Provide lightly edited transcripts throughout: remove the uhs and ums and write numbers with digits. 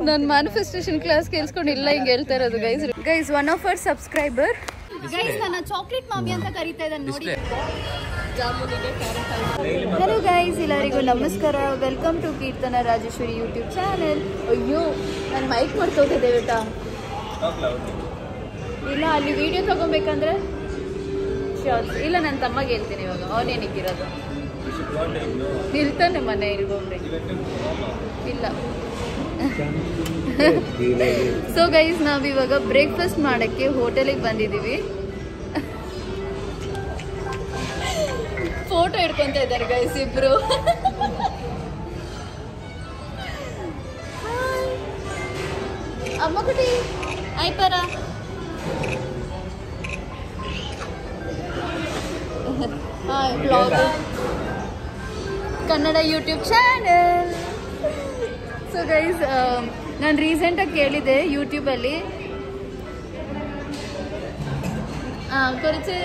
ನನ್ನ manifestation class ಕೇಳಿಸ್ಕೊಂಡಿಲ್ಲ ಹಿಂಗೆ ಹೇಳ್ತಾ ಇರೋದು guys one of our subscriber guys ನನ್ನ ಚಾಕ್ಲೇಟ್ ಮಾಮಿ ಅಂತ ಕರೀತಾ ಇದ್ದಾನೆ ನೋಡಿ. ಹಲೋ ಗೈಸ್, ಎಲ್ಲರಿಗೂ ನಮಸ್ಕಾರ. Welcome to Keerthana Rajeshwari YouTube channel. ಅಯ್ಯೋ ನಾನು ಮೈಕ್ ಮಾಡ್ತೋಗಿದ್ದೆ ಬೇಟಾ. ಇಲ್ಲ ಅಲ್ಲಿ ವಿಡಿಯೋ ತಗೋಬೇಕಂದ್ರೆ ಇಲ್ಲ ನನ್ನ ತಮ್ಮಗೆ ಹೇಳ್ತೀನಿ. ಇವಾಗ ಅವನೇನಿಕ್ಕಿರೋದು ಇರ್ತಾನೆ ಮನೆ ಇರ್ಬೋಗ್ರಿ ಇಲ್ಲ. ಸೊ ಗೈಸ್ ನಾವಿವಾಗ ಬ್ರೇಕ್ಫಾಸ್ಟ್ ಮಾಡಕ್ಕೆ ಹೋಟೆಲಿಗೆ ಬಂದಿದ್ದೀವಿ. ಫೋಟೋ ಹಿಡ್ಕೊಂತ ಇದ್ದಾರೆ ಗೈಸ್ ಇಬ್ರು. ಅಮ್ಮ ಕುಟಿ ಆಯ್ತಾರ blog Kannada YouTube channel. So guys ನಾನು ರೀಸೆಂಟಾಗಿ ಕೇಳಿದೆ ಯೂಟ್ಯೂಬಲ್ಲಿ കുറച്ച്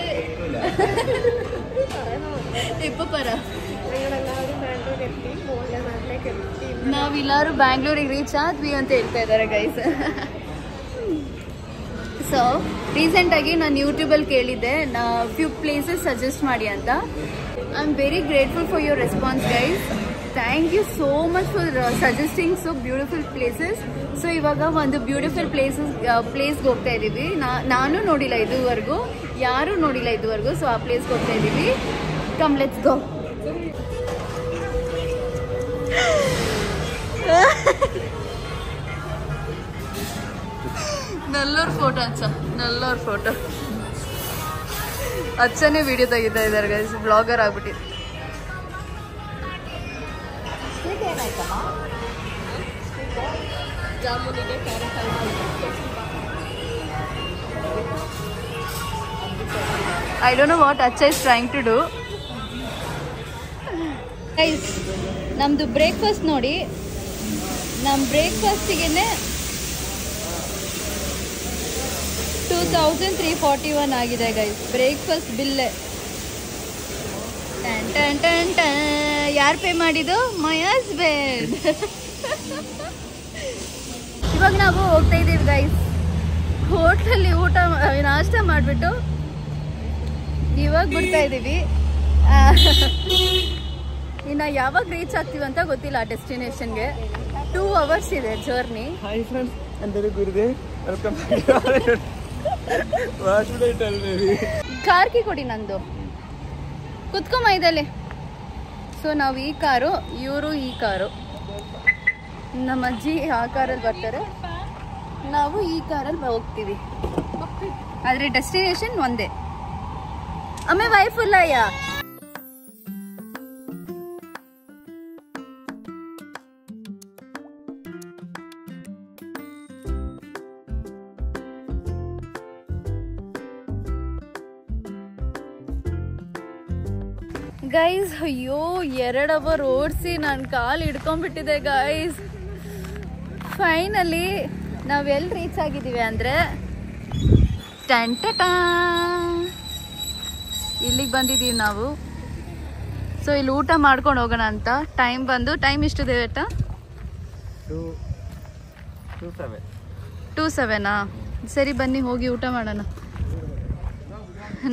ഇപ്പൊ പറ ನಾವೆಲ್ಲರೂ ಬ್ಯಾಂಗ್ಳೂರಿಗೆ ರೀಚ್ ಆದ್ವಿ ಅಂತ ಹೇಳ್ತಾ ಇದ್ದಾರೆ ಗೈಸ್. ಸೊ ರೀಸೆಂಟಾಗಿ ನಾನು ಯೂಟ್ಯೂಬಲ್ಲಿ ಕೇಳಿದ್ದೆ ಫ್ಯೂ ಪ್ಲೇಸಸ್ ಸಜೆಸ್ಟ್ ಮಾಡಿ ಅಂತ. I am very grateful for your response guys. Thank you so much for suggesting so beautiful places. So ಇವಾಗ ಒಂದು ಬ್ಯೂಟಿಫುಲ್ ಪ್ಲೇಸ್ಗೆ ಹೋಗ್ತಾ ಇದ್ದೀವಿ. ನಾನು ನೋಡಿಲ್ಲ ಇದುವರೆಗೂ, ಯಾರೂ ನೋಡಿಲ್ಲ ಇದುವರೆಗೂ. ಸೊ ಆ ಪ್ಲೇಸ್ಗೆ ಹೋಗ್ತಾ ಇದ್ದೀವಿ. Come let's go. Nallur photo Nallur photo ಅಚ್ಚನೇ ವಿಡಿಯೋ ತೆಗಿತಾ ಇದ್ದಾರೆ ಗೈಸ್. ಬ್ಲಾಗರ್ ಆಗ್ಬಿಟ್ಟಿದೆ. I don't know what Acha is trying to do. Guys, ನಮ್ದು ಬ್ರೇಕ್ಫಾಸ್ಟ್ ನೋಡಿ. ನಮ್ಮ ಬ್ರೇಕ್ಫಾಸ್ಟಿಗೆ 2341 ಆಗಿದೆ ಗೈಸ್ ಬ್ರೇಕ್ಫಾಸ್ಟ್ ಬಿಲ್ಲೆ. ಯಾರು ಪೇ ಮಾಡಿದ್ದು? My husband. ಇವಾಗ ನಾವು ಹೋಗ್ತಾ ಇದ್ದೀವಿ ಗೈಸ್ ಹೋಟ್ಲಲ್ಲಿ ನಾಷ್ಟ ಮಾಡಿಬಿಟ್ಟು ಇವಾಗ ಬಿಡ್ತಾ ಇದ್ದೀವಿ. ಇನ್ನು ಯಾವಾಗ ರೀಚ್ ಆಗ್ತೀವಿ ಅಂತ ಗೊತ್ತಿಲ್ಲ ಡೆಸ್ಟಿನೇಷನ್ಗೆ. 2 hours ಇದೆ journey. Hi friends, I'm very good day. Welcome back. What should I tell baby? Car key ಕೊಡಿ ನಂದು, ಕುತ್ಕೊಂಬ ಇದರಲ್ಲಿ. ಸೊ ನಾವು ಈ ಕಾರು, ಇವರು ಈ ಕಾರು. ನಮ್ಮ ಅಜ್ಜಿ ಆ ಕಾರಲ್ಲಿ ಬರ್ತಾರೆ, ನಾವು ಈ ಕಾರಲ್ಲಿ ಹೋಗ್ತೀವಿ. ಆದರೆ ಡೆಸ್ಟಿನೇಷನ್ ಒಂದೇ. ಅಮ್ಮೆ ವೈಫ್ ಇಲ್ಲ ಯಾ ಗೈಸ್. ಅಯ್ಯೋ 2 hour ಓಡಿಸಿ ನಾನು ಕಾಲು ಹಿಡ್ಕೊಂಡ್ಬಿಟ್ಟಿದೆ ಗೈಸ್. ಫೈನಲಿ ನಾವು ಎಲ್ಲಿ ರೀಚ್ ಆಗಿದ್ದೀವಿ ಅಂದರೆ ಇಲ್ಲಿಗೆ ಬಂದಿದ್ದೀವಿ ನಾವು. ಸೊ ಇಲ್ಲಿ ಊಟ ಮಾಡ್ಕೊಂಡು ಹೋಗೋಣ ಅಂತ. ಟೈಮ್ ಎಷ್ಟಿದೆ ಬೇಟಾ? 2:07. ಸರಿ ಬನ್ನಿ ಹೋಗಿ ಊಟ ಮಾಡೋಣ.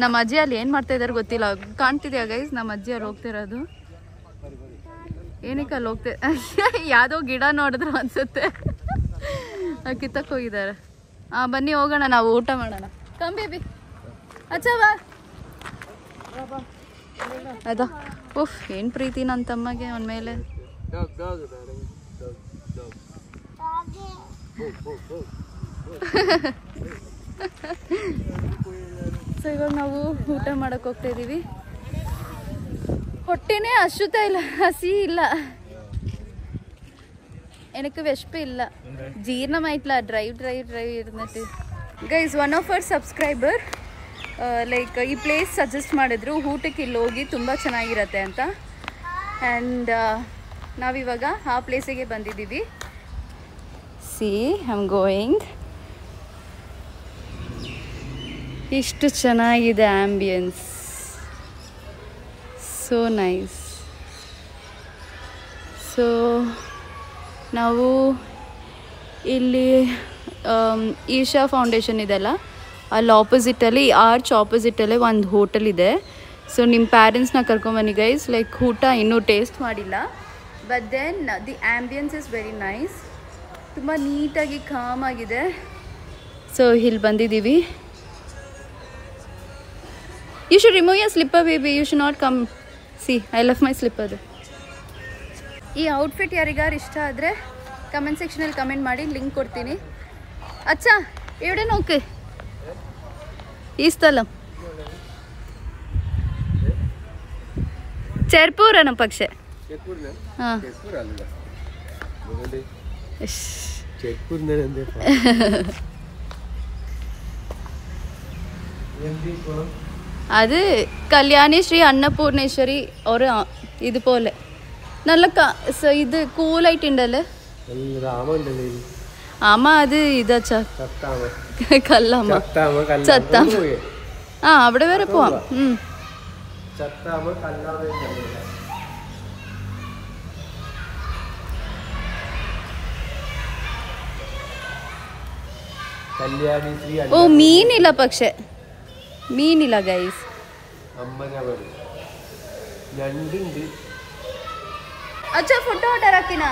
ನಮ್ಮ ಅಜ್ಜಿ ಅಲ್ಲಿ ಏನು ಮಾಡ್ತಾ ಇದ್ದಾರೆ ಗೊತ್ತಿಲ್ಲ. ಕಾಣ್ತಿದ್ಯಾ ಗೈಸ್ ನಮ್ಮ ಅಜ್ಜಿ ಅವ್ರು ಹೋಗ್ತಿರೋದು? ಏನಕ್ಕೆ ಅಲ್ಲಿ ಹೋಗ್ತಾ ಯಾವುದೋ ಗಿಡ ನೋಡಿದ್ರು ಅನ್ಸುತ್ತೆ, ಕಿತ್ತಕ್ಕೆ ಹೋಗಿದ್ದಾರೆ. ಬನ್ನಿ ಹೋಗೋಣ, ನಾವು ಊಟ ಮಾಡೋಣ. ಕಮ್ ಬೇಬಿ ಅಚ್ಚವಾ ಅದ. ಉಫ್ ಏನು ಪ್ರೀತಿ ನನ್ನ ತಮ್ಮಗೆ ಅವನ ಮೇಲೆ. ಸೊ ಇವಾಗ ನಾವು ಊಟ ಮಾಡಕ್ಕೆ ಹೋಗ್ತಾ ಇದ್ದೀವಿ. ಹೊಟ್ಟೆನೇ ಹಸುತ್ತಾ ಇಲ್ಲ, ಹಸಿ ಇಲ್ಲ, എനിക്ക് വിശപ്പില്ല. ജീർണമായിട്ടില്ല. ഡ്രൈവ് ഇരുന്നിട്ട് guys one of our subscriber like ಈ ಪ್ಲೇಸ್ ಸಜೆಸ್ಟ್ ಮಾಡಿದ್ರು, ಊಟಕ್ಕೆ ಇಲ್ಲಿ ಹೋಗಿ ತುಂಬ ಚೆನ್ನಾಗಿರತ್ತೆ ಅಂತ. ಆ್ಯಂಡ್ ನಾವಿವಾಗ ಆ ಪ್ಲೇಸಿಗೆ ಬಂದಿದ್ದೀವಿ. C I am going. ಇಷ್ಟು ಚೆನ್ನಾಗಿದೆ ಆ್ಯಂಬಿಯನ್ಸ್, ಸೋ ನೈಸ್. ಸೊ ನಾವು ಇಲ್ಲಿ ಈಶಾ ಫೌಂಡೇಶನ್ ಇದೆಲ್ಲ ಅಲ್ಲಿ ಆಪೋಸಿಟಲ್ಲಿ ಆರ್ಚ್ ಆಪೋಸಿಟಲ್ಲೇ ಒಂದು ಹೋಟೆಲ್ ಇದೆ. ಸೊ ನಿಮ್ಮ ಪ್ಯಾರೆಂಟ್ಸ್ನ ಕರ್ಕೊಂಬನ್ನಿ ಗೈಸ್. ಲೈಕ್ ಊಟ ಇನ್ನೂ ಟೇಸ್ಟ್ ಮಾಡಿಲ್ಲ, but then the ambience is very nice. ತುಂಬ ನೀಟಾಗಿ ಕಾಮ್ ಆಗಿದೆ. ಸೊ ಇಲ್ಲಿ ಬಂದಿದ್ದೀವಿ. You should remove your slipper baby, you should not come. See I love my slipper. ಈ ಔಟ್ಫಿಟ್ ಯಾರಿಗಾರು ಇಷ್ಟ ಆದರೆ ಕಮೆಂಟ್ ಸೆಕ್ಷನಲ್ಲಿ ಕಮೆಂಟ್ ಮಾಡಿ, ಲಿಂಕ್ ಕೊಡ್ತೀನಿ. ಅಚ್ಚಾ ಎവിടെ നോക്ക് ഈ സ്ഥലം ചെർപ്പൂരാണ് പക്ഷേ. അത് കല്യാണി ശ്രീ അന്നപൂർണേശ്വരി ഒരു ഇതുപോലെ നല്ല ഇത് കൂളായിട്ടുണ്ടല്ലേ. ആമ അത് ഇതാച്ചാ കല്ലാമ ചത്താമ. ആ അവിടെ വരെ പോവാം. ഓ മീനില്ല, പക്ഷെ മീനില്ല ഗൈസ്. അച്ഛാ ഫുഡ് ഓർഡർ ആക്കിനാ?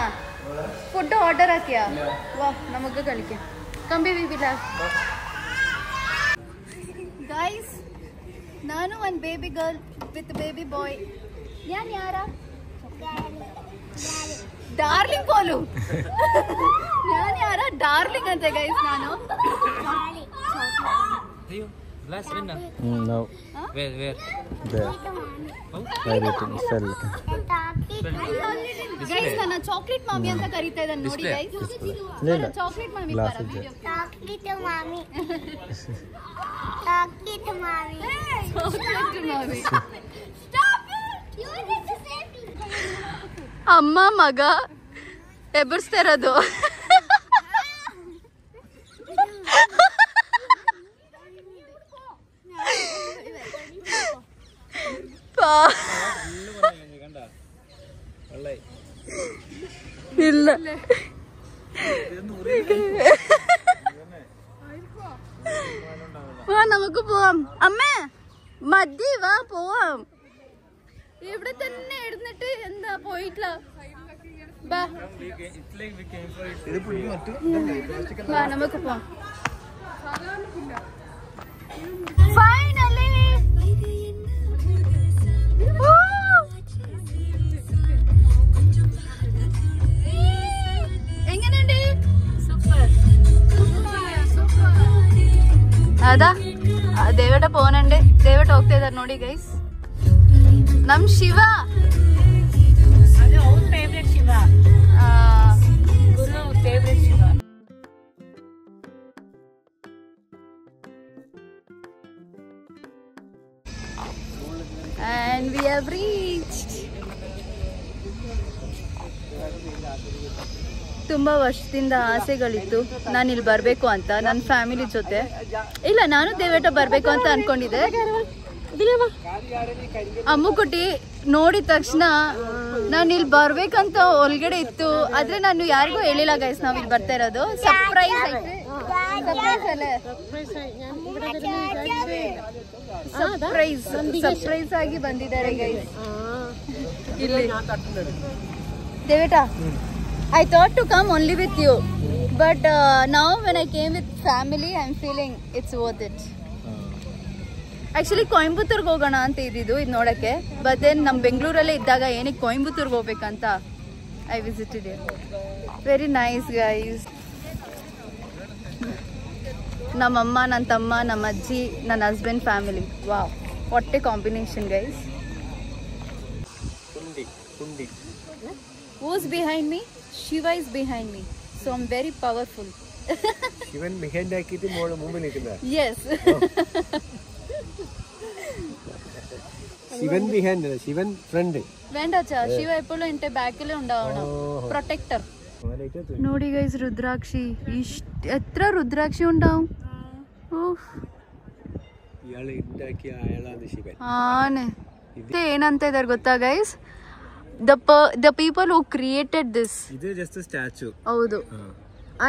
ഫുഡ് ഓർഡർ ആക്കിയാ? വാ നമുക്ക് കളിക്കാം. കമ്പി ബീബില ഗൈസ്. ನಾನು ಒಂದು baby girl with baby boy. ഞാൻ ಯಾರ? ಡಾರ್ಲಿಂಗ್ ಕೋಲು. ഞാൻ ಯಾರ? ಡಾರ್ಲಿಂಗ್ ಅಂತೆ ಗೈಸ್. ನಾನು Glass winner? No. Where? There. Guys ನನ್ನ ಚಾಕ್ಲೇಟ್ ಮಾಮಿ ಅಂತ ಕರೀತಾ ಇದ್ದಾನೆ ನೋಡಿ ಗೈಸ್. ಚಾಕ್ಲೇಟ್ ಮಾಮಿ ಬರ ವಿಡಿಯೋ. ಚಾಕ್ಲೇಟ್ ಮಾಮಿ. ಚಾಕ್ಲೇಟ್ ಮಾಮಿ. ಚಾಕ್ಲೇಟ್ ಮಾಮಿ. Stop it. You are the same thing. ಅಮ್ಮ ಮಗ ಎಬ್ಬರ್ಸ್ತಾ ಇರೋದು. ഇല്ല വാ നമുക്ക് പോവാം. അമ്മേ മതി വാ പോവാം. ഇവിടെ തന്നെ ഇരുന്നിട്ട് എന്താ പോയിട്ടില്ല. വാ നമുക്ക് പോവാം. ഫൈനലി എങ്ങനെയുണ്ട്? സൂപ്പർ. ಅದ ದೇವಟ ಪೋನಂಡೆ ದೇವಟ ಹೋಗ್ತಾ ಇದಾರೆ ನೋಡಿ ಗೈಸ್. ನಮ್ Shiva favourite Shiva, Guru favourite Shiva. And we have reached. ತುಂಬ ವರ್ಷದಿಂದ ಆಸೆಗಳಿತ್ತು ನಾನು ಇಲ್ಲಿ ಬರಬೇಕು ಅಂತ ನನ್ನ ಫ್ಯಾಮಿಲಿ ಜೊತೆ. ಇಲ್ಲ ನಾನು ದೇವೇಟ ಬರಬೇಕು ಅಂತ ಅನ್ಕೊಂಡಿದ್ದೆ. ಅಮ್ಮುಕುಟಿ ನೋಡಿದ ತಕ್ಷಣ ನಾನು ಇಲ್ಲಿ ಬರ್ಬೇಕಂತ ಒಳಗಡೆ ಇತ್ತು, ಆದ್ರೆ ನಾನು ಯಾರಿಗೂ ಹೇಳಿಲ್ಲ ಗೈಸ್ ನಾವು ಇಲ್ಲಿ ಬರ್ತಾ ಇರೋದು. ಸರ್ಪ್ರೈಸ್ ಐತೆ. ಸರ್ಪ್ರೈಸ್ ಆಗಿ ಬಂದಿದ್ದಾರೆ ಗೈಸ್ ಇಲ್ಲಿ. ದೇವೇಟ I thought to come only with you, but now when I came with family, I'm feeling it's worth it. Actually, ಕೊಯಂಬತ್ತೂರ್ಗೆ ಹೋಗೋಣ ಅಂತ ಇದ್ದಿದ್ದು ಇದು ನೋಡಕ್ಕೆ, but then ನಮ್ಮ ಬೆಂಗಳೂರಲ್ಲೇ ಇದ್ದಾಗ ಏನಕ್ಕೆ ಕೊಯಂಬತ್ತೂರ್ಗೆ ಹೋಗ್ಬೇಕಂತ I visited it. Very nice guys. ನಮ್ಮಮ್ಮ, ನನ್ನ ತಮ್ಮ, ನಮ್ಮ ಅಜ್ಜಿ, ನನ್ನ husband family. Wow, what a combination guys. Who's behind me? Shiva is behind me, so I'm very powerful. Shivan behind akiti mole mumbe nikkunna. Yes. Shivan behind, Shivan friend. Venda cha Shiva eppodu inte back alle undavana protector. ನೋಡಿ guys ರುದ್ರಾಕ್ಷಿ, ಇಷ್ಟ ಎತ್ರ ರುದ್ರಾಕ್ಷಿ ಉಂಟಾವು. ಓಹ್ ಇಯಾಳೆ ಇದ್ದಾಕಿ ಆಯಳ ಅಂದ ಶಿವ. ಆನೆ ಏನಂತ ಇದಾರೆ ಗೊತ್ತಾ guys, the people who created this. ಇದು just a statue. ಹೌದು.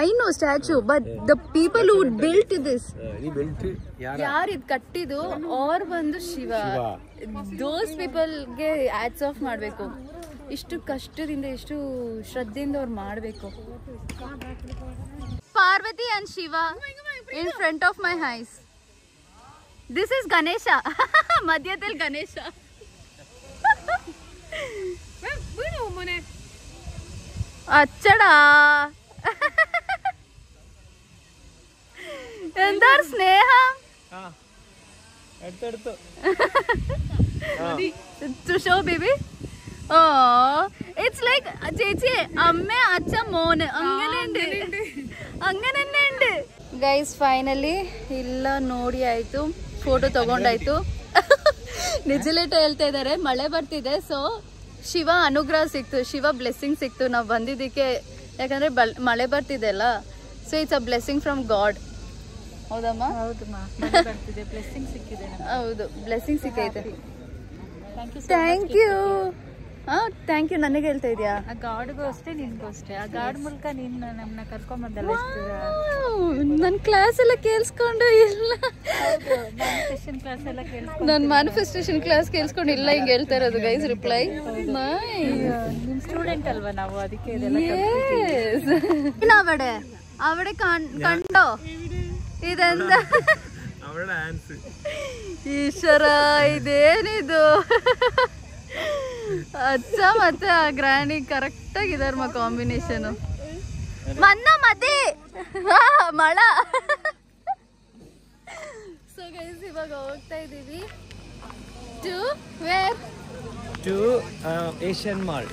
I know statue, but the people who built this. ಈ built ಯಾರು ಇದು ಕಟ್ಟಿದ್ದು ಅವ್ರು ಬಂದು ಶಿವ. Those people ಗೆ hats off ಮಾಡಬೇಕು. ಇಷ್ಟು ಕಷ್ಟದಿಂದ ಇಷ್ಟು ಶ್ರದ್ಧೆಯಿಂದ ಅವ್ರು ಮಾಡಬೇಕು. Parvati and Shiva in front of my eyes. This is Ganesha. ಮಧ್ಯದಲ್ಲಿ ಗಣೇಶ. ಅಚ್ಚಡಾ ಎಂದಾರು ಸ್ನೇಹ to show baby. Oh, it's like ചേച്ചി അമ്മ അച്ഛ മോന് അങ്ങനെന്നെ ഉണ്ട്. ಗೈಸ್ ಫೈನಲಿ ಇಲ್ಲ ನೋಡಿ ಆಯ್ತು, ಫೋಟೋ ತಗೊಂಡಾಯ್ತು. ನಿಜಲೇಟ ಹೇಳ್ತಾ ಇದ್ದಾರೆ ಮಳೆ ಬರ್ತಿದೆ. ಸೊ ಶಿವ ಅನುಗ್ರಹ ಸಿಕ್ತು, ಶಿವ ಬ್ಲೆಸ್ಸಿಂಗ್ ಸಿಕ್ತು ನಾವು ಬಂದಿದ್ದಕ್ಕೆ. ಯಾಕಂದ್ರೆ ಮಳೆ ಬರ್ತಿದೆ ಅಲ್ಲ, so it's a blessing from God. ಹೌದಮ್ಮ? ಹೌದು, ಬ್ಲೆಸ್ಸಿಂಗ್ ಸಿಕ್ಕೈತೆ. Thank you. Thank you. ನನಗೆ ಹೇಳ್ತಾ ಇದೆಯಾ? ಆ ಗಾಡ್ಗೂ ಅಷ್ಟೇ ನಿನ್ಗೂ ಅಷ್ಟೇ. ಆ ಗಾಡ್ ಮೂಲಕ ನೀನ್ ನಮ್ಮನ್ನ ಕರ್ಕೊಂಬಂದಲ್ಲ. ನನ್ನ ಕ್ಲಾಸ್ ಎಲ್ಲ ಕೇಳಿಸ್ಕೊಂಡು ಇಲ್ಲ, ಮ್ಯಾನಿಫೆಸ್ಟೇಷನ್ ಕ್ಲಾಸ್ ಎಲ್ಲ ಕೇಳಿಸ್ಕೊಂಡು, ನನ್ನ ಮ್ಯಾನಿಫೆಸ್ಟೇಷನ್ ಕ್ಲಾಸ್ ಕೇಳಿಸ್ಕೊಂಡು ಇಲ್ಲ ಹಿಂಗೆ ಹೇಳ್ತಾ ಇರೋದು ಗೈಸ್. ರಿಪ್ಲೈ ನಿಮ್ ಸ್ಟೂಡೆಂಟ್ ಅಲ್ವಾ ನಾವು, ಅದಕ್ಕೆ ಇದೆಲ್ಲ. അവിടെ കണ്ടോ ഇതെന്താ? ഈശ്വര, ಇದೇನಿದು? ಅಚ್ಚ ಮತ್ತೆ ಆ ಗ್ರಾಂಡಿ ಕರೆಕ್ಟ್ ಆಗಿದಾರ ಮಾ ಕಾಂಬಿನೇಷನ್. ಮನ್ನ ಮದಿ ಮಳ. ಸೊ ಗೈಸ್ ಇವಾಗ ಹೋಗ್ತಾ ಇದೀವಿ to where? To Asian mall.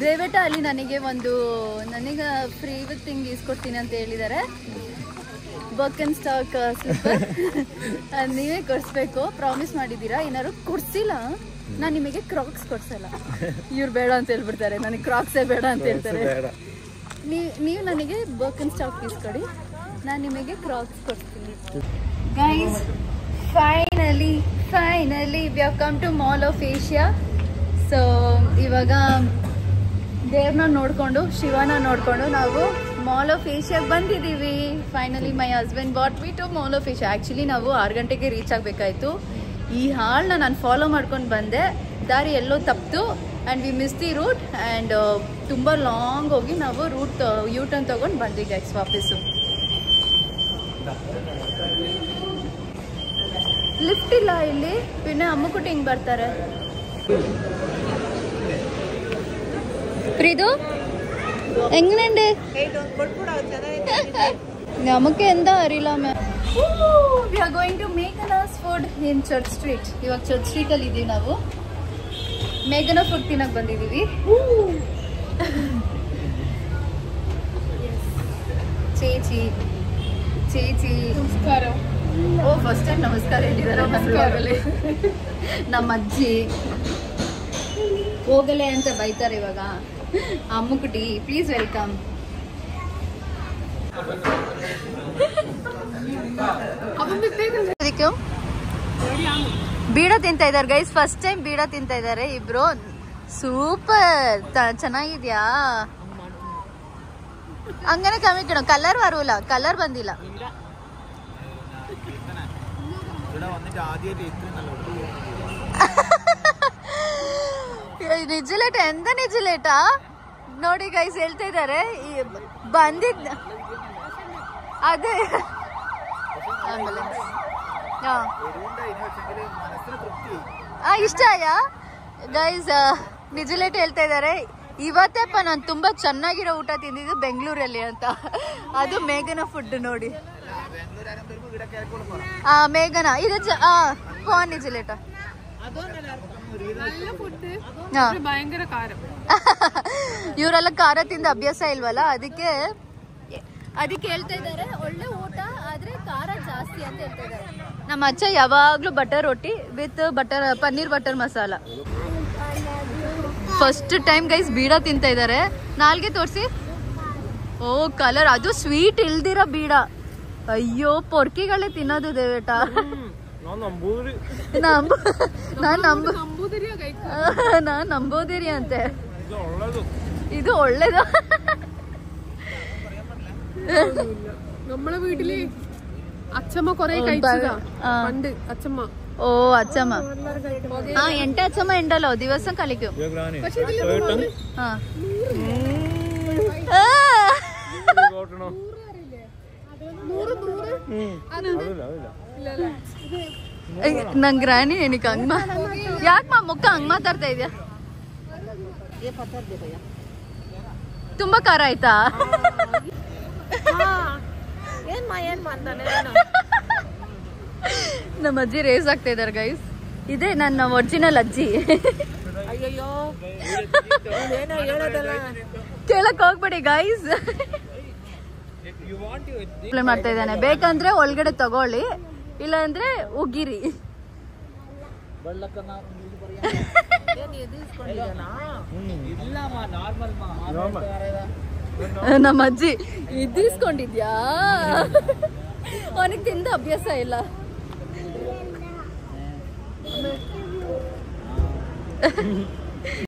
ದಯವಿಟ್ಟು ಅಲ್ಲಿ ನನಗೆ ಫ್ರೀ ವಿತ್ ಥಿಂಗ್ ಇಸ್ಕೊಡ್ತೀನಿ ಅಂತ ಹೇಳಿದ್ದಾರೆ. ಬಕ್ ಅಂಡ್ ಸ್ಟಾಕ್ ಸ್ಲಿಪ್ಪರ್ ನೀವೇ ಕೊಡಿಸ್ಬೇಕು, ಪ್ರಾಮಿಸ್ ಮಾಡಿದ್ದೀರಾ. ಏನಾದ್ರು ಕೊಡ್ಸಿಲ್ಲ ನಾನು ನಿಮಗೆ ಕ್ರಾಕ್ಸ್ ಕೊಡ್ಸಲ್ಲ. ಇವ್ರು ಬೇಡ ಅಂತ ಹೇಳ್ಬಿಡ್ತಾರೆ, ನನಗೆ ಕ್ರಾಕ್ಸೇ ಬೇಡ ಅಂತ ಹೇಳ್ತಾರೆ. ನೀವು ನನಗೆ ಬಕ್ ಅಂಡ್ ಸ್ಟಾಕ್ ಇಸ್ಕೊಡಿ, ನಾನು ನಿಮಗೆ ಕ್ರಾಕ್ಸ್ ಕೊಡ್ತೀನಿ. Guys finally we have come to mall of Asia. So ಇವಾಗ ದೇವ್ರನ್ನ ನೋಡ್ಕೊಂಡು, ಶಿವನ ನೋಡ್ಕೊಂಡು ನಾವು ಮಾಲ್ ಆಫ್ ಏಷ್ಯಾಗೆ ಬಂದಿದ್ದೀವಿ. Finally my husband bought me to mall of Asia. Actually ನಾವು 6 ಗಂಟೆಗೆ ರೀಚ್ ಆಗಬೇಕಾಯಿತು. ಈ ಹಾಲ್ನ ನಾನು ಫಾಲೋ ಮಾಡ್ಕೊಂಡು ಬಂದೆ, ದಾರಿ ಎಲ್ಲೋ ತಪ್ಪಿತು and we miss the route. And ತುಂಬ ಲಾಂಗ್ ಹೋಗಿ ನಾವು ರೂಟ್ ಯೂ ಟರ್ನ್ ತೊಗೊಂಡು ಬಂದ್ವಿ ಗೈಸ್ ವಾಪಸ್ಸು. ಲಿಫ್ಟ್ ಇಲ್ಲ ಇಲ್ಲಿ, പിന്നെ ಅಮ್ಮಕುಟ್ಟಿ ಹಿಂಗೆ ಬರ್ತಾರೆ. പ്രീതു എങ്ങനെയുണ്ട്? നമുക്ക് എന്താ അറിയില്ല. We are going to Meghana's food in Church Street. ಇವಾಗ ಚರ್ಚ್ ಸ್ಟ್ರೀಟ್ ಅಲ್ಲಿ ಇದೀವಿ ನಾವು. ಮೇಘನಾ ಫುಡ್ ತಿನ್ನಕ್ ಬಂದಿದೀವಿ. ಚೇಚಿ ನಮಸ್ಕಾರ. ಓ ಫಸ್ಟ್ ಟೈಮ್ ನಮಸ್ಕಾರ ಹೇಳಿದ್ದಾರೆ. ನಮ್ಮ ಅಜ್ಜಿ ಹೋಗಲೆ ಅಂತ ಬೈತಾರೆ ಇವಾಗ. ಅಮ್ಮುಕುಟಿ ಪ್ಲೀಸ್ ವೆಲ್ಕಮ್. ಬೀಡ ತಿಂತಾ ಇದಾರೆ ಗೈಸ್, ಫಸ್ಟ್ ಟೈಮ್ ಬೀಡ ತಿಂತಾ ಇದಾರೆ ಇಬ್ರು. ಸೂಪರ್, ಚೆನ್ನಾಗಿದ್ಯಾ? ಹಂಗನೆ ಕಮ್ಮಿ ಕಣ, ಕಲರ್ ಬರಲ್ಲ, ಕಲರ್ ಬಂದಿಲ್ಲ. ನಿಜಲೇಟ ಎಂತ ನಿಜಲೇಟ ನೋಡಿ ಗೈಸ್ ಹೇಳ್ತಾ ಇದ್ದಾರೆ. ಬಂದಿದ್ದ ಅದೇ ಇಷ್ಟ ಆಯಾ ಗೈಸ್? ನಿಜಲೇಟ್ ಹೇಳ್ತಾ ಇದ್ದಾರೆ, ಇವತ್ತೇಪ್ಪ ನಾನು ತುಂಬಾ ಚೆನ್ನಾಗಿರೋ ಊಟ ತಿಂದಿದ್ದು ಬೆಂಗಳೂರಲ್ಲಿ ಅಂತ. ಅದು ಮೇಘನಾ ಫುಡ್ ನೋಡಿ. ಮೇಘನಾ ಇದು ನಿಜಲೇಟ ಇವರೆಲ್ಲ ಖಾರ ತಿಂದ ಅಭ್ಯಾಸ ಇಲ್ವಲ್ಲ, ಅದಕ್ಕೆ ಹೇಳ್ತಾ ಇದ್ದಾರೆ ಒಳ್ಳೆ ಊಟ ಆದ್ರೆ ಖಾರ ಜಾಸ್ತಿ ಅಂತ ಹೇಳ್ತಾ ಇದ್ದಾರೆ. ನಮ್ಮ ಅಜ್ಜ ಯಾವಾಗ್ಲೂ butter roti with paneer butter masala. First time guys ಬೀಡ ತಿಂತ ಇದ್ದಾರೆ. ನಾಲ್ಗೆ ತೋರಿಸಿ. ಓ ಕಲರ್, ಅದು ಸ್ವೀಟ್ ಇಲ್ದಿರೋ ಬೀಡ. ಅಯ್ಯೋ ಪೊರ್ಕಿಗಳೇ ತಿನ್ನೋದು ದೇವೇಟ. ನಾನ್ ನಂಬೋದಿರಿ ಅಂತೆ. ഇത് ഒള്ളേതാ? നമ്മളെ വീട്ടില് അച്ഛമ്മ കൊറേ കഴിച്ചതാ പണ്ട്. അച്ഛമ്മ ഓ അച്ഛമ്മ ആ എന്റെ അച്ഛമ്മ ഉണ്ടല്ലോ ദിവസം കളിക്കും. ನನ್ ಗ್ರಾನಿ ಏನಿಕ ಹಂಗ ಯಾಕ ಮುಖ ಹಂಗ್ ಮಾತಾಡ್ತಾ ಇದ್ಯಾ? ತುಂಬಾ ಖಾರ ಆಯ್ತಾ? ನಮ್ಮ ಅಜ್ಜಿ ರೇಸ್ ಆಗ್ತಾ ಇದಾರೆ ಗೈಸ್. ಇದೇ ನನ್ನ ಒರಿಜಿನಲ್ ಅಜ್ಜಿ. ಕೇಳಕ್ ಹೋಗ್ಬೇಡಿ ಗೈಸ್. ಮಾಡ್ತಾ ಇದ್ದಾನೆ. ಬೇಕಂದ್ರೆ ಒಳಗಡೆ ತಗೊಳ್ಳಿ, ಇಲ್ಲ ಅಂದ್ರೆ ಉಗಿರಿ. ನಮ್ಮ ಅಜ್ಜಿ ಇದ್ದಿಸ್ಕೊಂಡಿದ್ಯಾ? ಅವನಿಗೆ ತಿಂದ ಅಭ್ಯಾಸ ಇಲ್ಲ.